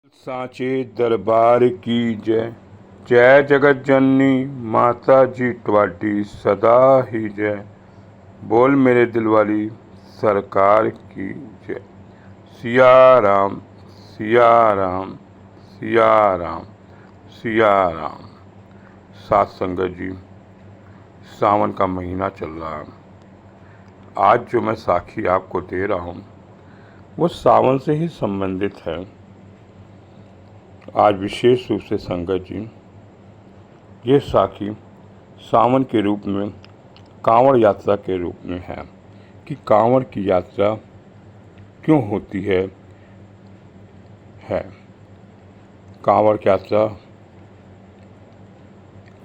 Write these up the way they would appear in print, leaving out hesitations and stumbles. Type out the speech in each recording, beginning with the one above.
सांचे दरबार की जय। जय जगत जननी माता जी ट्वाटी सदा ही जय। बोल मेरे दिल वाली सरकार की जय। सिया राम सिया राम सिया राम सिया राम। सात संगत जी, सावन का महीना चल रहा है। आज जो मैं साखी आपको दे रहा हूँ वो सावन से ही संबंधित है। आज विशेष रूप से संगत जी, ये साखी सावन के रूप में कांवड़ यात्रा के रूप में है कि कांवड़ की यात्रा क्यों होती है। कांवड़ की यात्रा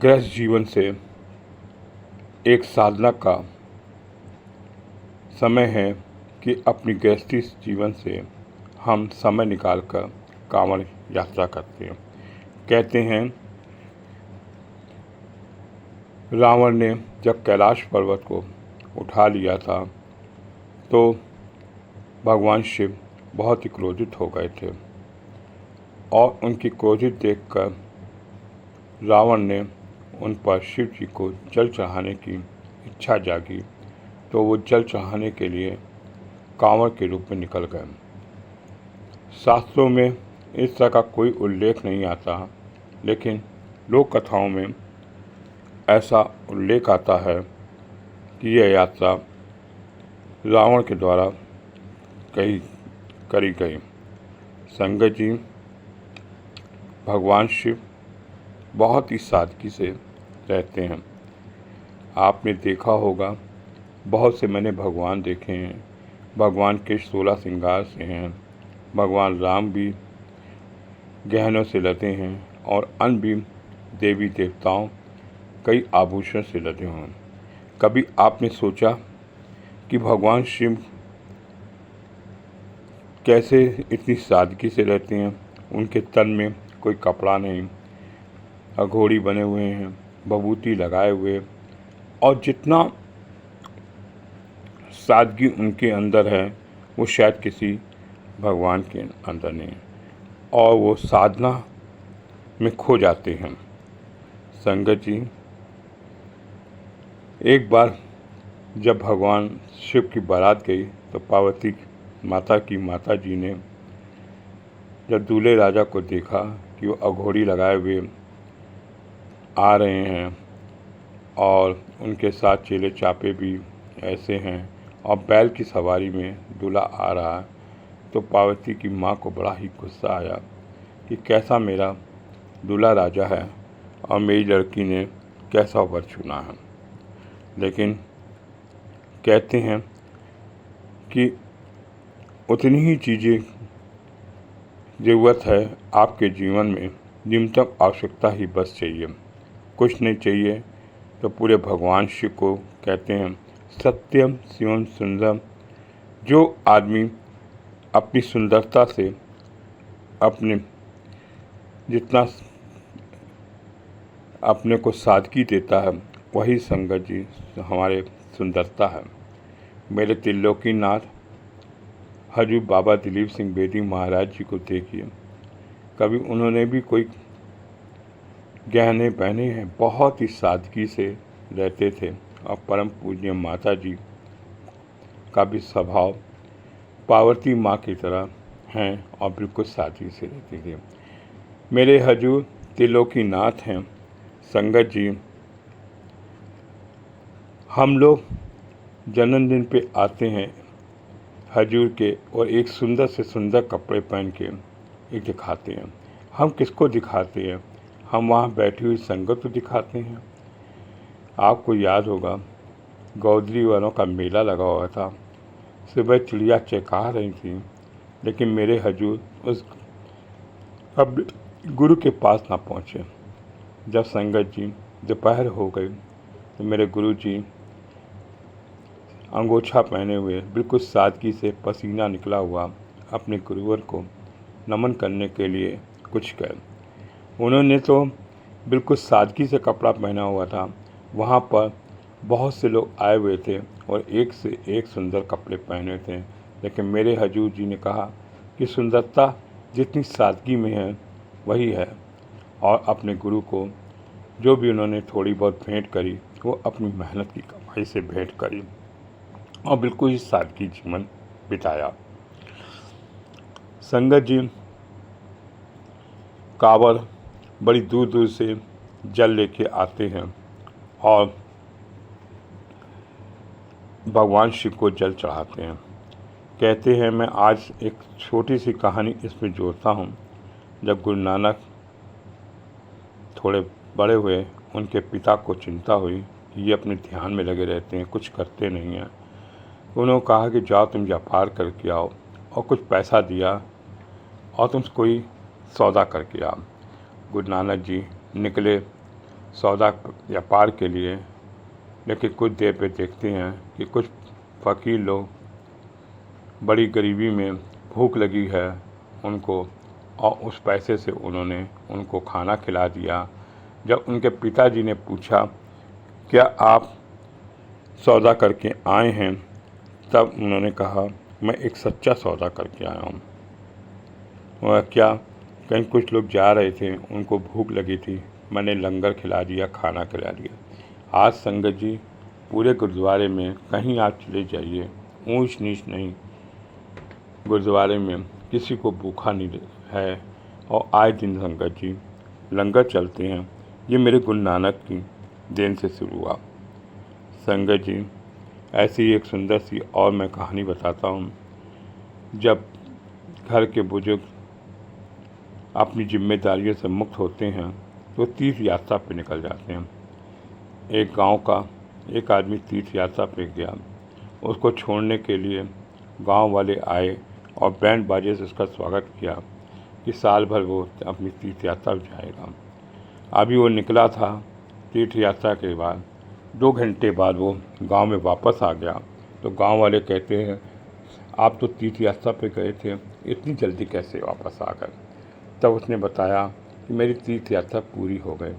गृहस्थ जीवन से एक साधना का समय है कि अपनी गृहस्थी जीवन से हम समय निकालकर कांवड़ यात्रा करते हैं। कहते हैं रावण ने जब कैलाश पर्वत को उठा लिया था तो भगवान शिव बहुत ही क्रोधित हो गए थे और उनकी क्रोधित देखकर रावण ने उन पर शिव जी को जल चढ़ाने की इच्छा जागी, तो वो जल चढ़ाने के लिए कांवड़ के रूप में निकल गए। शास्त्रों में इस तरह का कोई उल्लेख नहीं आता, लेकिन लोक कथाओं में ऐसा उल्लेख आता है कि यह यात्रा रावण के द्वारा करी गई। संगत जी, भगवान शिव बहुत ही सादगी से रहते हैं। आपने देखा होगा, बहुत से मैंने भगवान देखे हैं। भगवान के 16 श्रृंगार से हैं। भगवान राम भी गहनों से लदे हैं और अन्य भी देवी देवताओं कई आभूषण से लदे हों। कभी आपने सोचा कि भगवान शिव कैसे इतनी सादगी से रहते हैं। उनके तन में कोई कपड़ा नहीं, अघोरी बने हुए हैं, भभूति लगाए हुए, और जितना सादगी उनके अंदर है वो शायद किसी भगवान के अंदर नहीं, और वो साधना में खो जाते हैं। संगत जी, एक बार जब भगवान शिव की बारात गई तो पार्वती माता जी ने जब दूल्हे राजा को देखा कि वो अघोरी लगाए हुए आ रहे हैं और उनके साथ चेले चापे भी ऐसे हैं और बैल की सवारी में दूल्हा आ रहा है, तो पार्वती की माँ को बड़ा ही गुस्सा आया कि कैसा मेरा दूल्हा राजा है और मेरी लड़की ने कैसा वर चुना है। लेकिन कहते हैं कि उतनी ही चीज़ें ज़रूरत है आपके जीवन में, न्यूनतम आवश्यकता ही बस चाहिए, कुछ नहीं चाहिए। तो पूरे भगवान शिव को कहते हैं सत्यम शिवम सुंदरम। जो आदमी अपनी सुंदरता से अपने जितना अपने को सादगी देता है, वही संगत जी हमारे सुंदरता है। मेरे त्रिलोकीनाथ हजूर बाबा दिलीप सिंह बेदी महाराज जी को देखिए, कभी उन्होंने भी कोई गहने पहने हैं, बहुत ही सादगी से रहते थे। और परम पूज्य माता जी का भी स्वभाव पार्वती माँ की तरह हैं और बिल्कुल सादगी से रहते थे। मेरे हजूर त्रिलोकीनाथ हैं। संगत जी, हम लोग जन्मदिन पे आते हैं हजूर के और एक सुंदर से सुंदर कपड़े पहन के एक दिखाते हैं। हम किसको दिखाते हैं? हम वहाँ बैठी हुई संगत को दिखाते हैं। आपको याद होगा, गौदरी वालों का मेला लगा हुआ था। सुबह चिड़िया चहका रही थी, लेकिन मेरे हजूर उस अब गुरु के पास ना पहुँचे। जब संगत जी दोपहर हो गई तो मेरे गुरु जी अंगोछा पहने हुए, बिल्कुल सादगी से पसीना निकला हुआ, अपने गुरुवर को नमन करने के लिए कुछ गए। उन्होंने तो बिल्कुल सादगी से कपड़ा पहना हुआ था। वहाँ पर बहुत से लोग आए हुए थे और एक से एक सुंदर कपड़े पहने थे, लेकिन मेरे हजूर जी ने कहा कि सुंदरता जितनी सादगी में है वही है। और अपने गुरु को जो भी उन्होंने थोड़ी बहुत भेंट करी वो अपनी मेहनत की कमाई से भेंट करी और बिल्कुल ही सादगी जीवन बिताया। संगत जी कांवड़ बड़ी दूर दूर से जल लेके आते हैं और भगवान शिव को जल चढ़ाते हैं। कहते हैं, मैं आज एक छोटी सी कहानी इसमें जोड़ता हूँ। जब गुरु नानक थोड़े बड़े हुए, उनके पिता को चिंता हुई, ये अपने ध्यान में लगे रहते हैं, कुछ करते नहीं हैं। उन्होंने कहा कि जाओ तुम व्यापार करके आओ, और कुछ पैसा दिया और तुम कोई सौदा करके आओ। गुरु नानक जी निकले सौदा व्यापार के लिए, लेकिन कुछ देर पे देखते हैं कि कुछ फ़कीर लोग बड़ी गरीबी में, भूख लगी है उनको, और उस पैसे से उन्होंने उनको खाना खिला दिया। जब उनके पिताजी ने पूछा, क्या आप सौदा करके आए हैं? तब उन्होंने कहा, मैं एक सच्चा सौदा करके आया हूँ। वह क्या, कहीं कुछ लोग जा रहे थे, उनको भूख लगी थी, मैंने लंगर खिला दिया, खाना खिला दिया। आज संगत जी पूरे गुरुद्वारे में कहीं आप चले जाइए, ऊंच नीच नहीं, गुरुद्वारे में किसी को भूखा नहीं है। और आए दिन संगत जी लंगर चलते हैं। ये मेरे गुरु नानक की देन से शुरू हुआ। संगत जी ऐसी एक सुंदर सी और मैं कहानी बताता हूँ। जब घर के बुजुर्ग अपनी जिम्मेदारियों से मुक्त होते हैं तो तीर्थ यात्रा पर निकल जाते हैं। एक गांव का एक आदमी तीर्थ यात्रा पे गया। उसको छोड़ने के लिए गांव वाले आए और बैंड बाजे से उसका स्वागत किया कि साल भर वो अपनी तीर्थ यात्रा जाएगा। अभी वो निकला था तीर्थ यात्रा के बाद, 2 घंटे बाद वो गांव में वापस आ गया। तो गांव वाले कहते हैं, आप तो तीर्थ यात्रा पे गए थे, इतनी जल्दी कैसे वापस आ गए? तब उसने बताया कि मेरी तीर्थ यात्रा पूरी हो गई।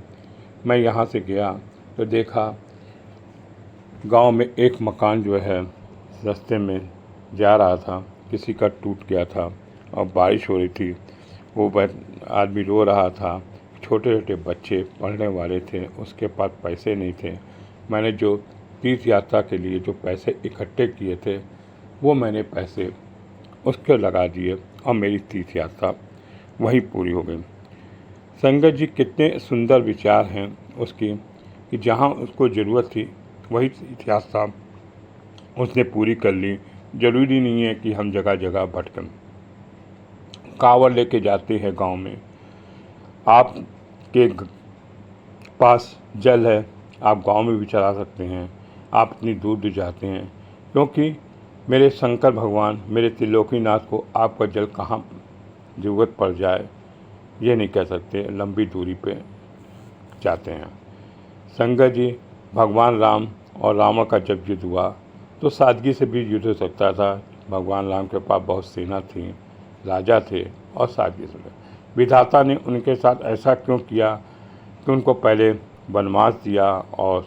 मैं यहाँ से गया तो देखा गांव में एक मकान जो है रास्ते में जा रहा था, किसी का टूट गया था और बारिश हो रही थी। वो आदमी रो रहा था। छोटे छोटे बच्चे पढ़ने वाले थे, उसके पास पैसे नहीं थे। मैंने जो तीर्थ यात्रा के लिए जो पैसे इकट्ठे किए थे वो मैंने पैसे उसके लगा दिए और मेरी तीर्थ यात्रा वहीं पूरी हो गई। संगत जी कितने सुंदर विचार हैं उसकी कि जहाँ उसको ज़रूरत थी वही तीर्थ यात्रा उसने पूरी कर ली। ज़रूरी नहीं है कि हम जगह जगह भटकें। कांवड़ लेके जाते हैं गांव में, आपके पास जल है, आप गांव में भी चला सकते हैं। आप इतनी दूर दूर जाते हैं क्योंकि मेरे शंकर भगवान, मेरे त्रिलोकीनाथ को आपका जल कहाँ ज़रूरत पड़ जाए ये नहीं कह सकते, लंबी दूरी पे जाते हैं। संगत जी भगवान राम और रावण का जब युद्ध हुआ तो सादगी से भी युद्ध हो सकता था। भगवान राम के पास बहुत सेना थी, राजा थे और सादगी से। विधाता ने उनके साथ ऐसा क्यों किया कि उनको पहले वनवास दिया और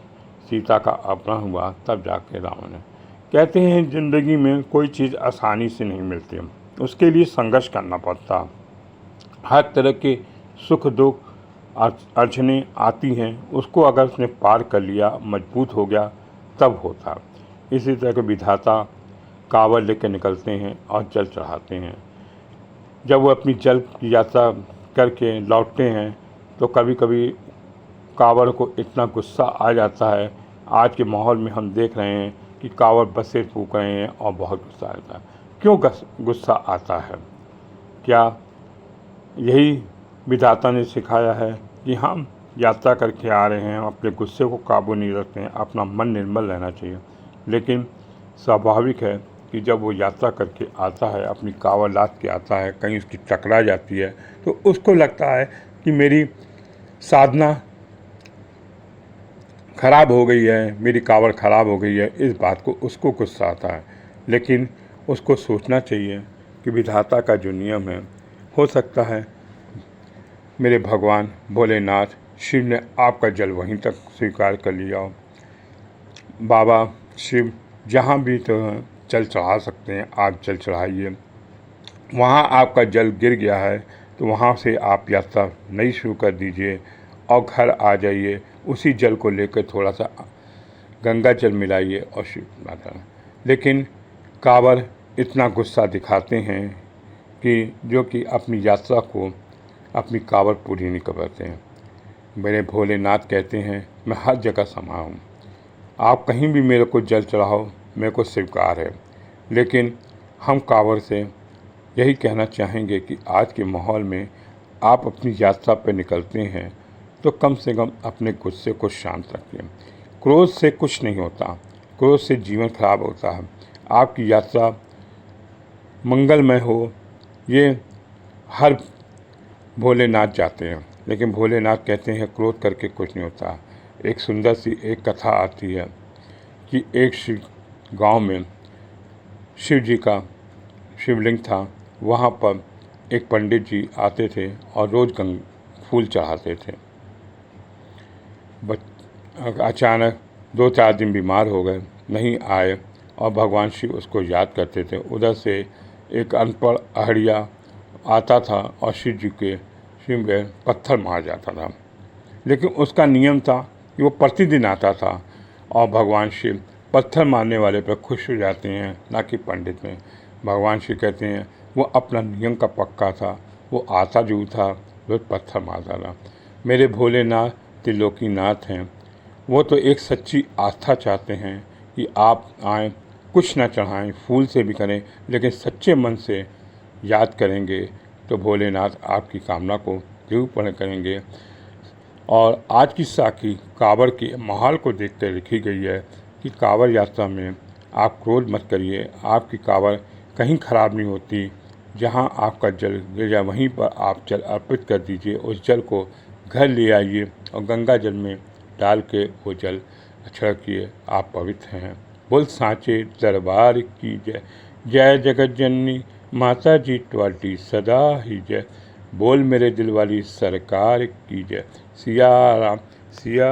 सीता का अपहरण हुआ, तब जाके रावण ने। कहते हैं ज़िंदगी में कोई चीज़ आसानी से नहीं मिलती, उसके लिए संघर्ष करना पड़ता। हर तरह के सुख दुख अड़चनें आती हैं, उसको अगर उसने पार कर लिया, मजबूत हो गया, तब होता। इसी तरह के विधाता कांवड़ लेकर निकलते हैं और जल चढ़ाते हैं। जब वो अपनी जल की यात्रा करके लौटते हैं तो कभी कभी कांवड़ को इतना गुस्सा आ जाता है। आज के माहौल में हम देख रहे हैं कि कांवड़ बसें फूंक रहे हैं और बहुत गुस्सा आता है। क्यों गुस्सा आता है? क्या यही विधाता ने सिखाया है कि हम यात्रा करके आ रहे हैं, अपने गुस्से को काबू नहीं रखते हैं, अपना मन निर्मल रहना चाहिए। लेकिन स्वाभाविक है कि जब वो यात्रा करके आता है, अपनी कांवड़ लाद के आता है, कहीं उसकी टकरा जाती है तो उसको लगता है कि मेरी साधना खराब हो गई है, मेरी कांवड़ खराब हो गई है। इस बात को उसको गुस्सा आता है। लेकिन उसको सोचना चाहिए कि विधाता का जो नियम है, हो सकता है मेरे भगवान भोलेनाथ शिव ने आपका जल वहीं तक स्वीकार कर लिया हो। बाबा शिव जहाँ भी तो जल चढ़ा सकते हैं, आप जल चढ़ाइए। वहाँ आपका जल गिर गया है तो वहाँ से आप यात्रा नई शुरू कर दीजिए और घर आ जाइए। उसी जल को लेकर थोड़ा सा गंगा जल मिलाइए और शिव माता। लेकिन कांवड़ इतना गुस्सा दिखाते हैं कि जो कि अपनी यात्रा को, अपनी कांवड़ पूरी नहीं कर पाते हैं। मेरे भोलेनाथ कहते हैं मैं हर जगह समा हूँ, आप कहीं भी मेरे को जल चढ़ाओ, मेरे को स्वीकार है। लेकिन हम कांवड़ से यही कहना चाहेंगे कि आज के माहौल में आप अपनी यात्रा पर निकलते हैं तो कम से कम अपने गुस्से को शांत रखिए। क्रोध से कुछ नहीं होता, क्रोध से जीवन खराब होता है। आपकी यात्रा मंगलमय हो, ये हर भोलेनाथ चाहते हैं, लेकिन भोलेनाथ कहते हैं क्रोध करके कुछ नहीं होता। एक सुंदर सी एक कथा आती है कि एक गांव में शिव जी का शिवलिंग था। वहाँ पर एक पंडित जी आते थे और रोज़ फूल चढ़ाते थे। अचानक 2-4 दिन बीमार हो गए, नहीं आए और भगवान शिव उसको याद करते थे। उधर से एक अनपढ़ अहड़िया आता था और शिव में पत्थर मार जाता था। लेकिन उसका नियम था कि वो प्रतिदिन आता था और भगवान शिव पत्थर मारने वाले पर खुश हो जाते हैं, ना कि पंडित में। भगवान शिव कहते हैं वो अपना नियम का पक्का था, वो आता जो था रोज पत्थर मारता था। मेरे भोलेनाथ त्रिलोकीनाथ हैं, वो तो एक सच्ची आस्था चाहते हैं कि आप आएँ, कुछ ना चढ़ाएं, फूल से भी करें, लेकिन सच्चे मन से याद करेंगे तो भोलेनाथ आपकी कामना को जरूर पूर्ण करेंगे। और आज की साखी कांवड़ के माहौल को देखते लिखी गई है कि कांवड़ यात्रा में आप क्रोध मत करिए, आपकी कांवड़ कहीं ख़राब नहीं होती। जहां आपका जल गिर जाए वहीं पर आप जल अर्पित कर दीजिए, उस जल को घर ले आइए और गंगा जल में डाल के वो जल छिड़किए, आप पवित्र हैं। बोल सांचे दरबार की जय। जय जगत जननी माता जी ट्वाटी सदा ही जय। बोल मेरे दिल वाली सरकार की जय। सिया राम सिया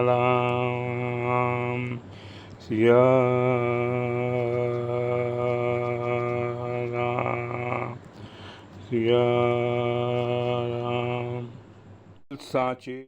राम सिया राम सिया राम। सांचे